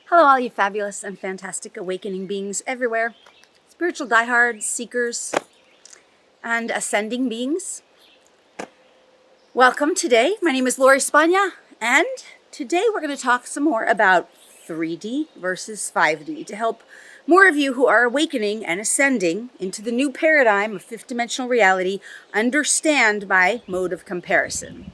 Hello, all you fabulous and fantastic awakening beings everywhere, spiritual diehards, seekers, and ascending beings. Welcome today. My name is Lori Spagna, and today we're going to talk some more about 3D versus 5D to help more of you who are awakening and ascending into the new paradigm of fifth dimensional reality understand my mode of comparison.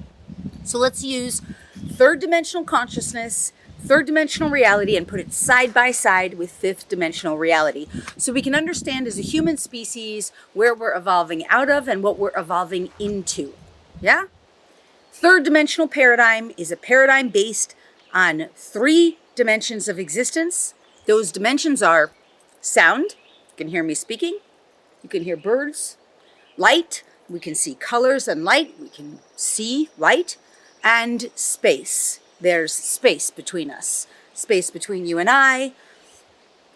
So let's use third dimensional consciousness, third dimensional reality, and put it side by side with fifth dimensional reality so we can understand as a human species where we're evolving out of and what we're evolving into. Yeah? Third dimensional paradigm is a paradigm based on 3 dimensions of existence. Those dimensions are sound, you can hear me speaking, you can hear birds, light, we can see colors and light, we can see light, and space. There's space between us, space between you and I,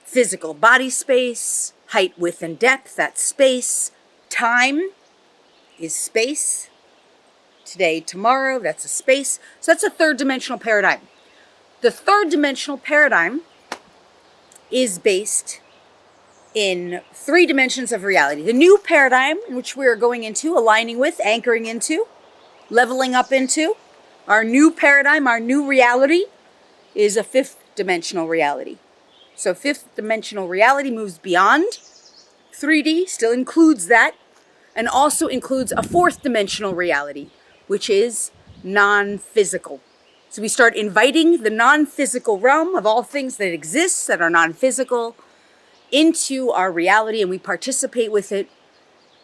physical body space, height, width, and depth, that's space. Time is space. Today, tomorrow, that's a space. So that's a third dimensional paradigm. The third dimensional paradigm is based in 3 dimensions of reality. The new paradigm in which we are going into, aligning with, anchoring into, leveling up into, our new paradigm, our new reality is a 5th dimensional reality. So 5th dimensional reality moves beyond 3D, still includes that, and also includes a 4th dimensional reality, which is non-physical. So we start inviting the non-physical realm of all things that exist that are non-physical into our reality, and we participate with it,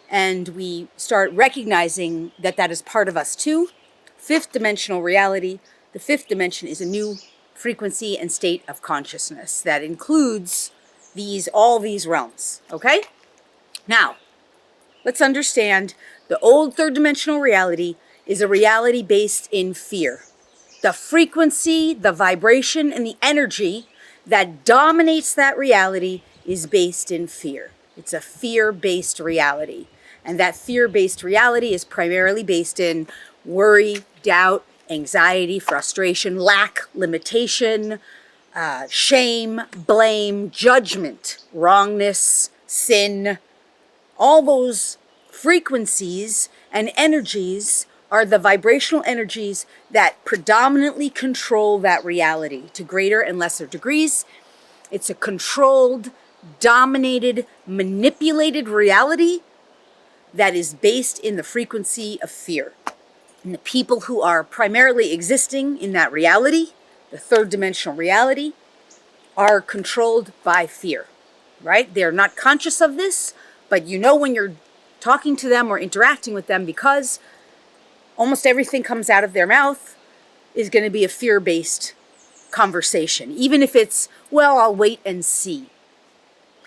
and we start recognizing that that is part of us too. 5th dimensional reality. The 5th dimension is a new frequency and state of consciousness that includes all these realms, okay? Now, let's understand the old 3rd dimensional reality is a reality based in fear. The frequency, the vibration, and the energy that dominates that reality is based in fear. It's a fear-based reality. And that fear-based reality is primarily based in worry, doubt, anxiety, frustration, lack, limitation, shame, blame, judgment, wrongness, sin. All those frequencies and energies are the vibrational energies that predominantly control that reality to greater and lesser degrees. It's a controlled, dominated, manipulated reality that is based in the frequency of fear. And the people who are primarily existing in that reality, the 3rd dimensional reality, are controlled by fear, right? They're not conscious of this, but you know when you're talking to them or interacting with them, because almost everything comes out of their mouth is going to be a fear-based conversation. Even if it's, well, I'll wait and see.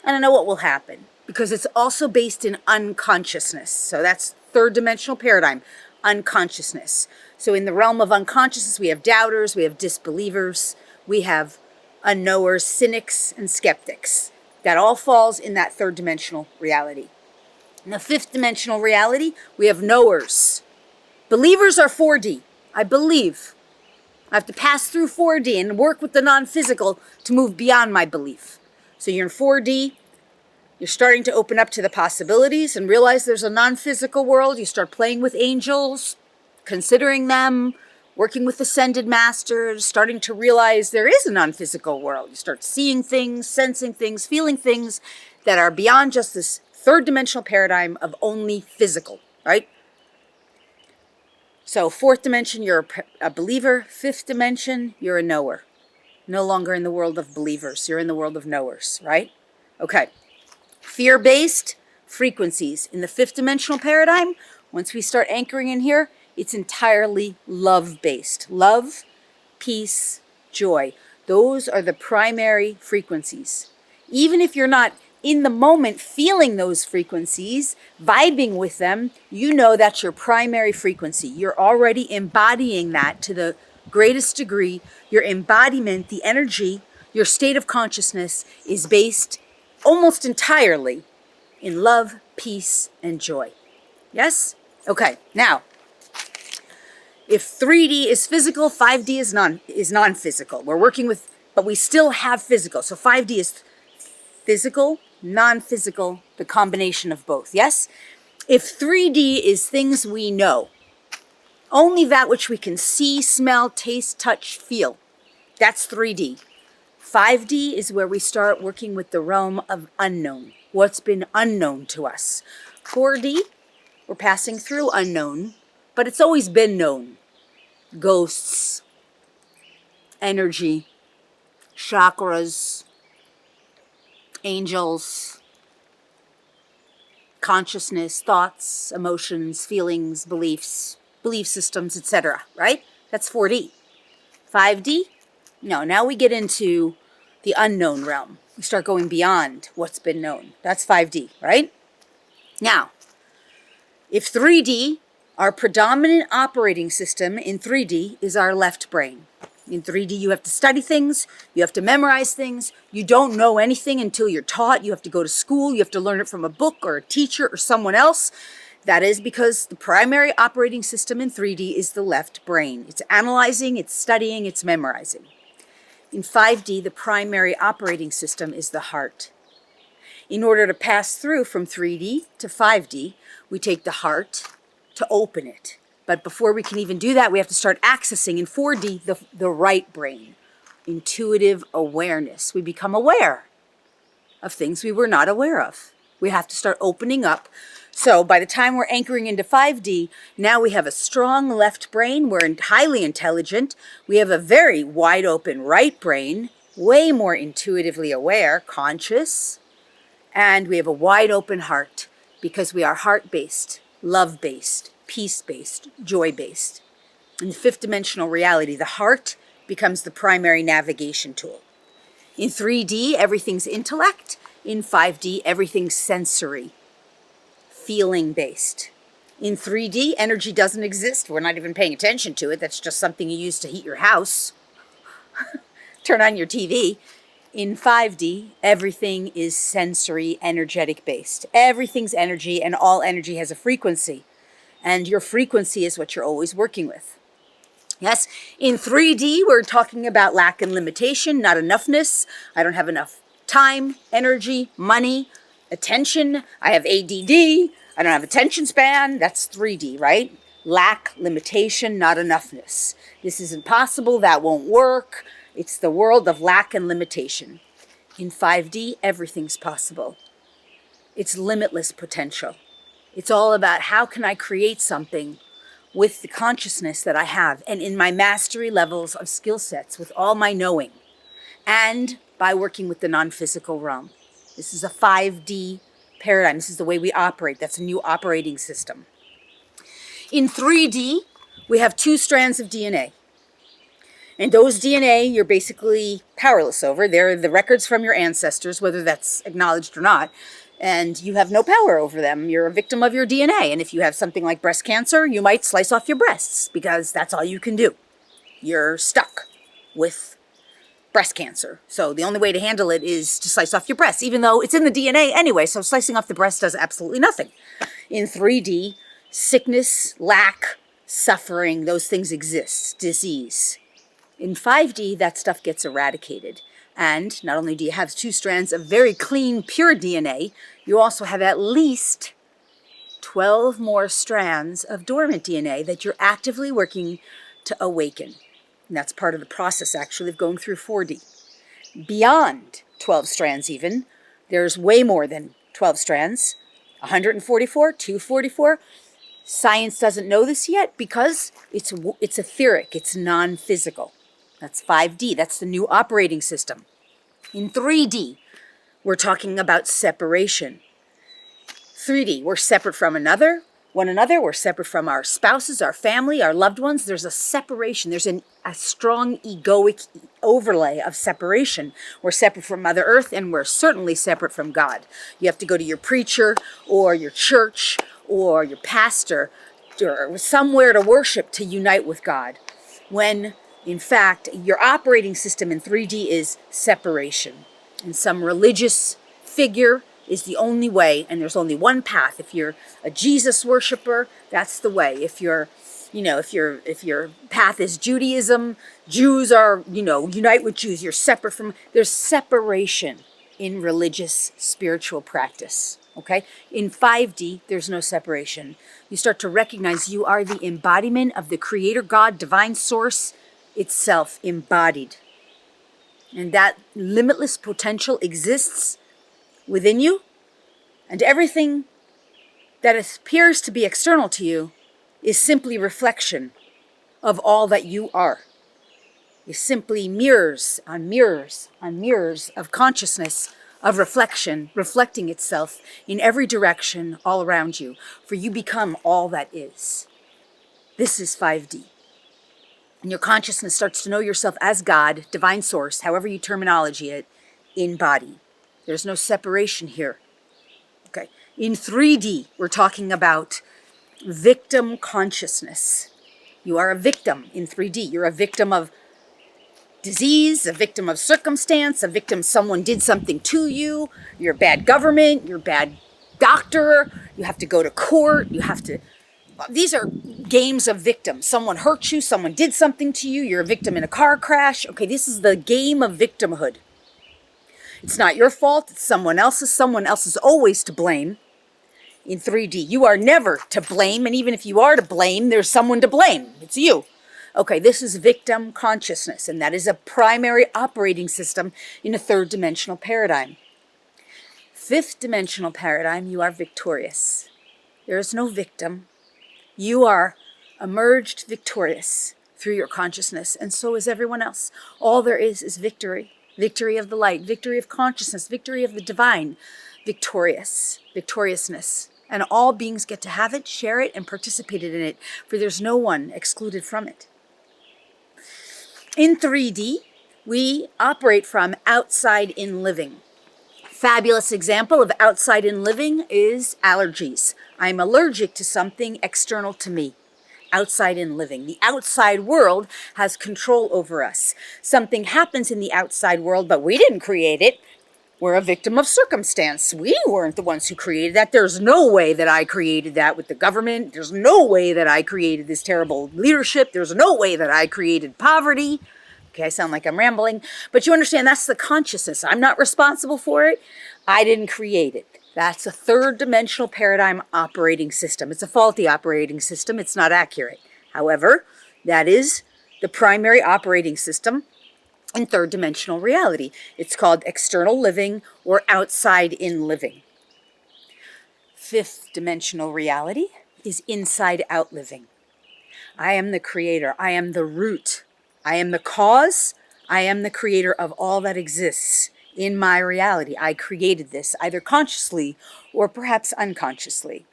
I don't know what will happen, because it's also based in unconsciousness. So that's 3rd dimensional paradigm, unconsciousness. So in the realm of unconsciousness, we have doubters, we have disbelievers, we have unknowers, cynics, and skeptics. That all falls in that 3rd dimensional reality. In the 5th dimensional reality, we have knowers. Believers are 4D. I believe. I have to pass through 4D and work with the non-physical to move beyond my belief. So you're in 4D, you're starting to open up to the possibilities and realize there's a non-physical world. You start playing with angels, considering them, working with ascended masters, starting to realize there is a non-physical world. You start seeing things, sensing things, feeling things that are beyond just this 3rd dimensional paradigm of only physical, right? So 4th dimension, you're a believer. 5th dimension, you're a knower. No longer in the world of believers. You're in the world of knowers, right? Okay. Fear-based frequencies. In the 5th dimensional paradigm, once we start anchoring in here, it's entirely love-based. Love, peace, joy. Those are the primary frequencies. Even if you're not in the moment feeling those frequencies, vibing with them, you know that's your primary frequency. You're already embodying that to the greatest degree. Your embodiment, the energy, your state of consciousness is based almost entirely in love, peace, and joy. Yes? Okay, now, if 3D is physical, 5D is non-physical. We're working with but we still have physical. So 5D is physical, non-physical, the combination of both, yes? If 3D is things we know, only that which we can see, smell, taste, touch, feel, that's 3D. 5D is where we start working with the realm of unknown, what's been unknown to us. 4D, we're passing through unknown, but it's always been known. Ghosts, energy, chakras, angels, consciousness, thoughts, emotions, feelings, beliefs, belief systems, etc., right? That's 4D. 5D, no, now we get into the unknown realm. We start going beyond what's been known. That's 5D, right? Now, if 3D, our predominant operating system in 3D is our left brain. In 3D, you have to study things, you have to memorize things, you don't know anything until you're taught, you have to go to school, you have to learn it from a book or a teacher or someone else. That is because the primary operating system in 3D is the left brain. It's analyzing, it's studying, it's memorizing. In 5D, the primary operating system is the heart. In order to pass through from 3D to 5D, we take the heart to open it. But before we can even do that, we have to start accessing in 4D the right brain, intuitive awareness. We become aware of things we were not aware of. We have to start opening up. So by the time we're anchoring into 5D, now we have a strong left brain. We're highly intelligent. We have a very wide open right brain, way more intuitively aware, conscious. And we have a wide open heart because we are heart-based, love-based, peace-based, joy-based. In the fifth dimensional reality, the heart becomes the primary navigation tool. In 3D, everything's intellect. In 5D, everything's sensory, feeling-based. In 3D, energy doesn't exist. We're not even paying attention to it. That's just something you use to heat your house. Turn on your TV. In 5D, everything is sensory, energetic-based. Everything's energy, and all energy has a frequency. And your frequency is what you're always working with. Yes, in 3D, we're talking about lack and limitation, not enoughness. I don't have enough time, energy, money, attention. I have ADD. I don't have attention span. That's 3D, right? Lack, limitation, not enoughness. This is impossible. That won't work. It's the world of lack and limitation. In 5D, everything's possible. It's limitless potential. It's all about how can I create something with the consciousness that I have and in my mastery levels of skill sets with all my knowing and by working with the non-physical realm. This is a 5D paradigm. This is the way we operate. That's a new operating system. In 3D, we have 2 strands of DNA. And those DNA you're basically powerless over. They're the records from your ancestors, whether that's acknowledged or not. And you have no power over them. You're a victim of your DNA. And if you have something like breast cancer, you might slice off your breasts because that's all you can do. You're stuck with breast cancer. So the only way to handle it is to slice off your breasts, even though it's in the DNA anyway. So slicing off the breast does absolutely nothing. In 3D, sickness, lack, suffering, those things exist. Disease. In 5D, that stuff gets eradicated. And not only do you have 2 strands of very clean, pure DNA, you also have at least 12 more strands of dormant DNA that you're actively working to awaken. And that's part of the process, actually, of going through 4D. Beyond 12 strands even, there's way more than 12 strands. 144, 244. Science doesn't know this yet because it's etheric, it's non-physical. That's 5D. That's the new operating system. In 3D, we're talking about separation. 3D, we're separate from one another. We're separate from our spouses, our family, our loved ones. There's a separation. There's a strong egoic overlay of separation. We're separate from Mother Earth, and we're certainly separate from God. You have to go to your preacher or your church or your pastor or somewhere to worship to unite with God. When in fact, your operating system in 3D is separation. And some religious figure is the only way, and there's only one path. If you're a Jesus worshiper, that's the way. If you're You know, if your path is Judaism, Jews are, you know, unite with Jews. You're separate from, there's separation in religious spiritual practice. Okay? In 5D, there's no separation. You start to recognize you are the embodiment of the Creator God, divine source itself, embodied. And that limitless potential exists within you, and everything that appears to be external to you is simply reflection of all that you are. Is simply mirrors on mirrors on mirrors of consciousness, of reflection, reflecting itself in every direction all around you, for you become all that is. This is 5D. And your consciousness starts to know yourself as God, divine source, however you terminology it, in body. There's no separation here. Okay. In 3D, we're talking about victim consciousness. You are a victim in 3D. You're a victim of disease, a victim of circumstance, a victim someone did something to you. You're a bad government, you're a bad doctor, you have to go to court, you have to... These are games of victims. Someone hurt you, someone did something to you, you're a victim in a car crash. Okay, this is the game of victimhood. It's not your fault, it's someone else's. Someone else is always to blame. In 3D, you are never to blame, and even if you are to blame, there's someone to blame. It's you. Okay, this is victim consciousness, and that is a primary operating system in a third dimensional paradigm. Fifth dimensional paradigm, you are victorious. There is no victim. You are emerged victorious through your consciousness, and so is everyone else. All there is victory. Victory of the light, victory of consciousness, victory of the divine, victoriousness. And all beings get to have it, share it, and participate in it, for there's no one excluded from it. In 3D, we operate from outside in living. Fabulous example of outside in living is allergies. I'm allergic to something external to me. Outside in living. The outside world has control over us. Something happens in the outside world, but we didn't create it. We're a victim of circumstance. We weren't the ones who created that. There's no way that I created that with the government. There's no way that I created this terrible leadership. There's no way that I created poverty. Okay, I sound like I'm rambling, but you understand that's the consciousness. I'm not responsible for it. I didn't create it. That's a third dimensional paradigm operating system. It's a faulty operating system. It's not accurate. However, that is the primary operating system in third dimensional reality. It's called external living or outside in living. Fifth dimensional reality is inside out living. I am the creator. I am the root. I am the cause. I am the creator of all that exists in my reality. I created this either consciously or perhaps unconsciously.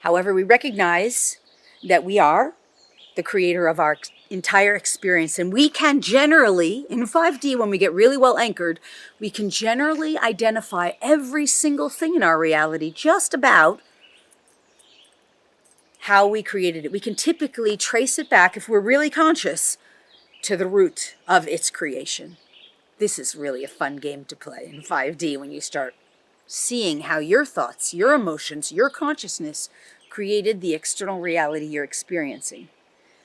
However, we recognize that we are the creator of our entire experience, and we can generally, in 5D, when we get really well anchored, we can generally identify every single thing in our reality just about how we created it. We can typically trace it back, if we're really conscious, to the root of its creation. This is really a fun game to play in 5D when you start seeing how your thoughts, your emotions, your consciousness created the external reality you're experiencing.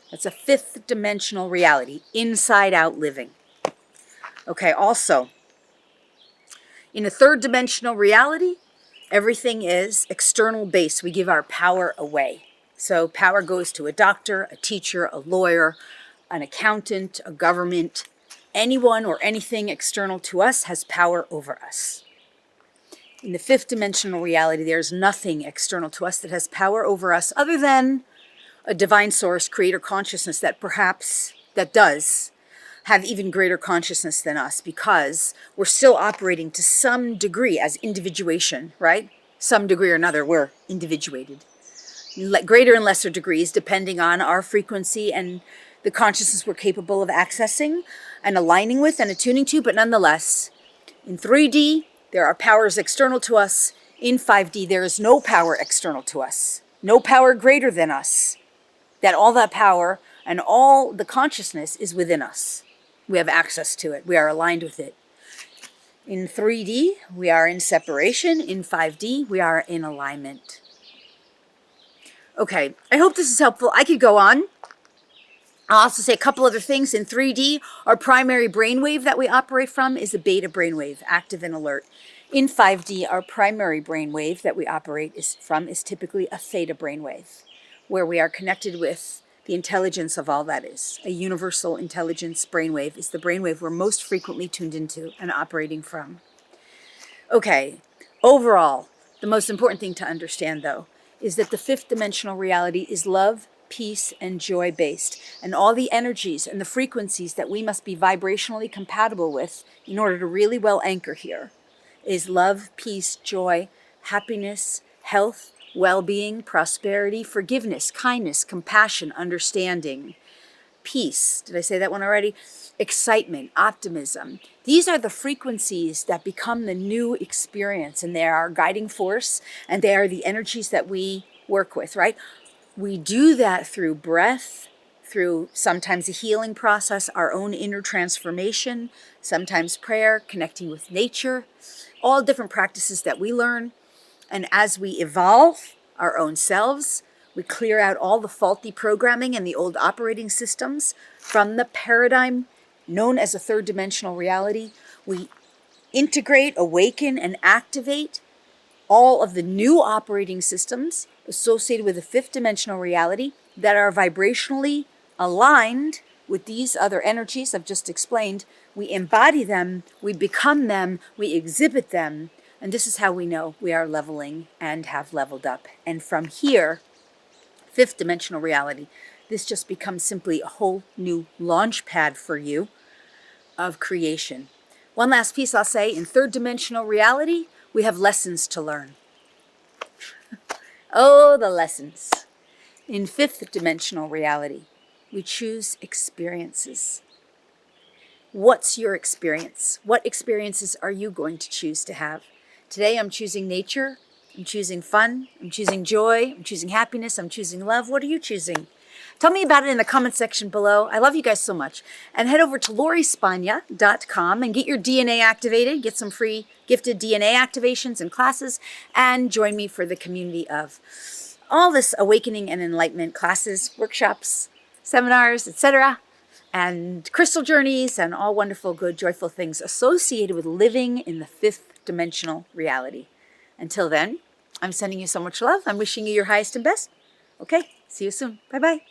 That's a fifth dimensional reality, inside out living. Okay, also, in a third dimensional reality, everything is external based. We give our power away. So power goes to a doctor, a teacher, a lawyer, an accountant, a government. Anyone or anything external to us has power over us. In the fifth dimensional reality, there's nothing external to us that has power over us other than a divine source, creator consciousness that does have even greater consciousness than us, because we're still operating to some degree as individuation, right? Some degree or another, we're individuated. Greater and lesser degrees depending on our frequency and the consciousness we're capable of accessing and aligning with and attuning to, but nonetheless, in 3D, there are powers external to us. In 5D, there is no power external to us, no power greater than us. That all that power and all the consciousness is within us. We have access to it. We are aligned with it. In 3D, we are in separation. In 5D, we are in alignment. Okay, I hope this is helpful. I could go on, I'll also say a couple other things. In 3D, our primary brainwave that we operate from is a beta brainwave, active and alert. In 5D, our primary brainwave that we operate is typically a theta brainwave, where we are connected with the intelligence of all that is. A universal intelligence brainwave is the brainwave we're most frequently tuned into and operating from. Okay, overall, the most important thing to understand, though, is that the fifth dimensional reality is love, peace, and joy based, and all the energies and the frequencies that we must be vibrationally compatible with in order to really well anchor here is love, peace, joy, happiness, health, well-being, prosperity, forgiveness, kindness, compassion, understanding, peace. Did I say that one already? Excitement, optimism. These are the frequencies that become the new experience, and they are our guiding force, and they are the energies that we work with, right? We do that through breath, through sometimes a healing process, our own inner transformation, sometimes prayer, connecting with nature, all different practices that we learn. And as we evolve our own selves, we clear out all the faulty programming and the old operating systems from the paradigm known as a third dimensional reality. We integrate, awaken, and activate all of the new operating systems associated with the fifth dimensional reality that are vibrationally aligned with these other energies I've just explained. We embody them, we become them, we exhibit them, and this is how we know we are leveling and have leveled up. And from here, fifth dimensional reality, this just becomes simply a whole new launch pad for you of creation. One last piece I'll say, in third dimensional reality, we have lessons to learn. Oh, the lessons. In fifth dimensional reality, we choose experiences. What's your experience? What experiences are you going to choose to have? Today I'm choosing nature, I'm choosing fun, I'm choosing joy, I'm choosing happiness, I'm choosing love. What are you choosing? Tell me about it in the comment section below. I love you guys so much. And head over to LoriSpagna.com and get your DNA activated, get some free gifted DNA activations and classes, and join me for the community of all this awakening and enlightenment classes, workshops, seminars, etc., and crystal journeys, and all wonderful, good, joyful things associated with living in the fifth dimensional reality. Until then, I'm sending you so much love. I'm wishing you your highest and best. Okay, see you soon. Bye-bye.